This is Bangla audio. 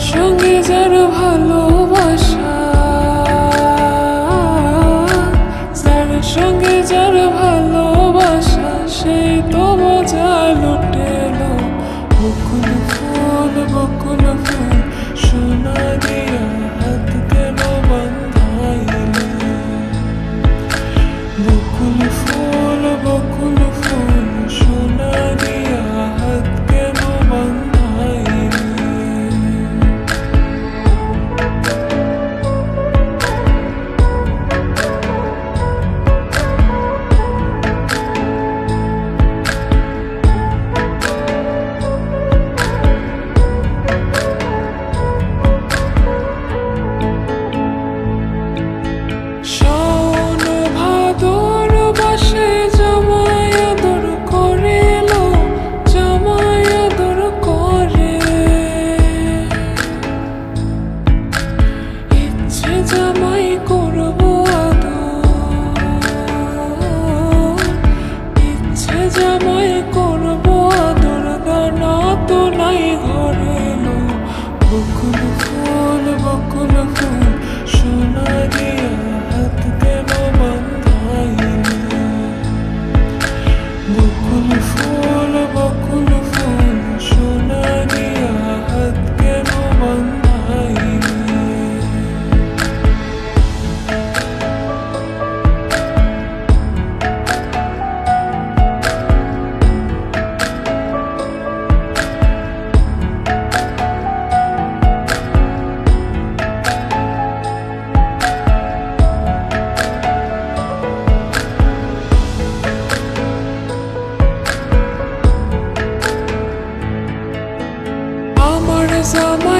সঙ্গে যার ভালোবাসা, যার সঙ্গে যার ভালোবাসা, সেই তো মজা লুটেলো। বকুল ফুল সোনা দিয়া হাত কেন বান্ধাইলে? বকুল ফুল সোনা দিয়া হাত কেন বান্ধাইলে? জামাই করবো আদর, ইচ্ছে জামাই করবো আদর, দানা তো নাই ঘরে লো। বকুল ফুল সোনা দিয়া হাত কেন বান্ধাইলে? বকুল ফুল সোনা দিয়া হাত কেন বান্ধাইলে? Summer